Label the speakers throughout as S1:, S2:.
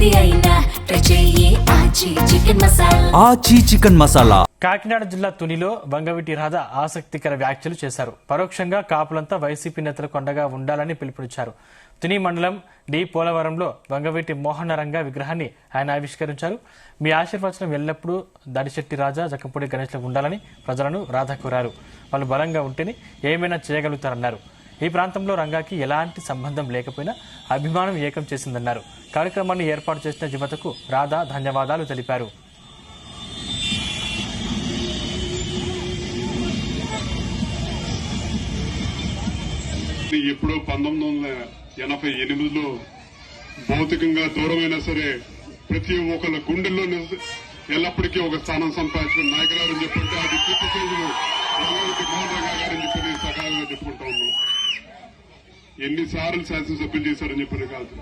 S1: ఏది అయినా ఆచి చికెన్ మసాలా.
S2: కాకినాడ జిల్లా తునిలో వంగవీటి రాధ ఆసక్తికర వ్యాఖ్యలు చేశారు. పరోక్షంగా కాపులంతా వైసీపీ నేతలకు అండగా ఉండాలని పిలుపునిచ్చారు. తుని మండలం డి పోలవరంలో వంగవీటి మోహనరంగ విగ్రహాన్ని ఆయన ఆవిష్కరించారు. మీ ఆశీర్వచనం ఎల్లప్పుడూ దడిశెట్టి రాజా, జక్కంపూడి గణేష్లకు ఉండాలని ప్రజలను రాధ కోరారు. వాళ్ళు బలంగా ఉంటేనే ఏమైనా చేయగలుగుతారన్నారు. ఈ ప్రాంతంలో రంగాకి ఎలాంటి సంబంధం లేకపోయినా అభిమానం ఏకం చేసిందన్నారు. కార్యక్రమాన్ని ఏర్పాటు చేసిన యువతకు రాధా ధన్యవాదాలు తెలిపారు.
S3: ఎప్పుడో 1988లో భౌతికంగా దూరమైనా సరే ప్రతి ఒక్కళ్ళ గుండెల్లో ఎల్లప్పటికీ ఒక స్థానం సంపాదించిన నాయకురాలని చెప్పంటే అది మోహన్ రంగా గారని చెప్పి సకాలంగా చెప్పుకుంటా ఉన్నాం. ఎన్నిసార్లు శాసనసభ్యులు చేశారని చెప్పని కాదు,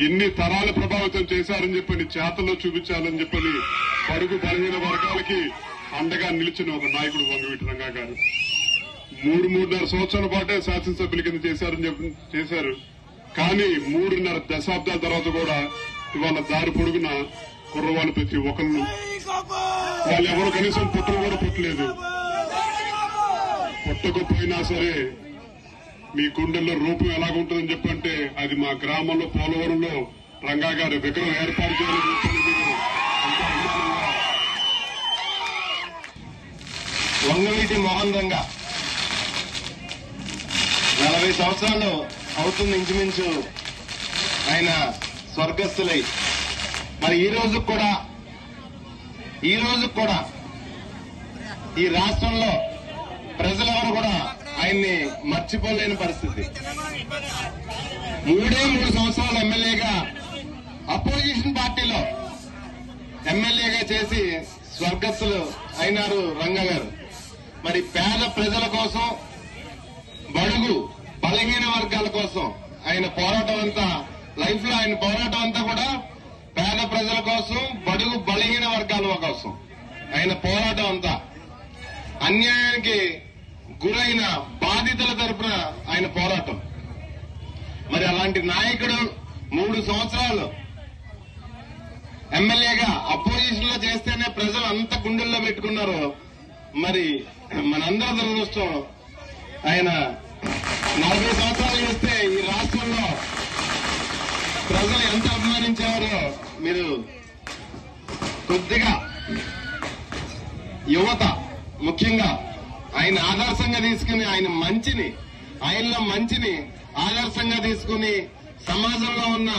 S3: ఎన్ని తరాలు ప్రభావితం చేశారని చెప్పని చేతల్లో చూపించాలని చెప్పని బడుగు బలహీన వర్గాలకి అండగా నిలిచిన ఒక నాయకుడు వంగవీటి రంగా గారు. 3.5 సంవత్సరాల పాటే శాసనసభ్యుల కింద చేశారు. కానీ 3.5 దశాబ్దాల తర్వాత కూడా ఇవాళ దారి పొడుగున కుర్రవాళ్ళు ప్రతి ఒక్కళ్ళు వాళ్ళు ఎవరు కనీసం పుట్టలు కూడా పుట్టలేదు. పుట్టకపోయినా సరే మీ గుండెల్లో రూపం ఎలాగుంటుందని చెప్పంటే అది మా గ్రామంలో పోలవరంలో రంగా గారి విగ్రహం ఏర్పాటు చేయాలని
S4: వంగవీటి మోహన్ రంగా 40 సంవత్సరాలు అవుతుంది ఇంచుమించు ఆయన స్వర్గస్థులై. మరి ఈ రోజు కూడా ఈ రాష్ట్రంలో ప్రజలెవరు కూడా ఆయన్ని మర్చిపోలేని పరిస్థితి. 3 సంవత్సరాలు ఎమ్మెల్యేగా అపోజిషన్ పార్టీలో ఎమ్మెల్యేగా చేసి స్వర్గస్థులు అయినారు రంగా గారు. మరి పేద ప్రజల కోసం, బడుగు బలహీన వర్గాల కోసం ఆయన పోరాటం అంతా, లైఫ్ లో ఆయన పోరాటం అంతా కూడా పేద ప్రజల కోసం, బడుగు బలహీన వర్గాల కోసం ఆయన పోరాటం అంతా. అన్యాయానికి గురైన బాధితుల తరపున ఆయన పోరాటం. మరి అలాంటి నాయకుడు 3 సంవత్సరాలు ఎమ్మెల్యేగా అపోజిషన్ లో చేస్తేనే ప్రజలు అంత గుండెల్లో పెట్టుకున్నారు. మరి మనందరి దురదృష్టం ఆయన 40 సంవత్సరాలు చేస్తే ఈ రాష్ట్రంలో ప్రజలు ఎంత అభిమానించేవారో మీరు కొద్దిగా యువత ముఖ్యంగా ఆయన ఆదర్శంగా తీసుకుని ఆయనలో మంచిని ఆదర్శంగా తీసుకుని సమాజంలో ఉన్న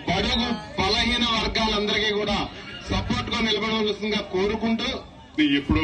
S4: బడుగు బలహీన వర్గాలందరికీ కూడా సపోర్ట్ గా నిలబడవలసిందిగా కోరుకుంటూ
S3: ఎప్పుడో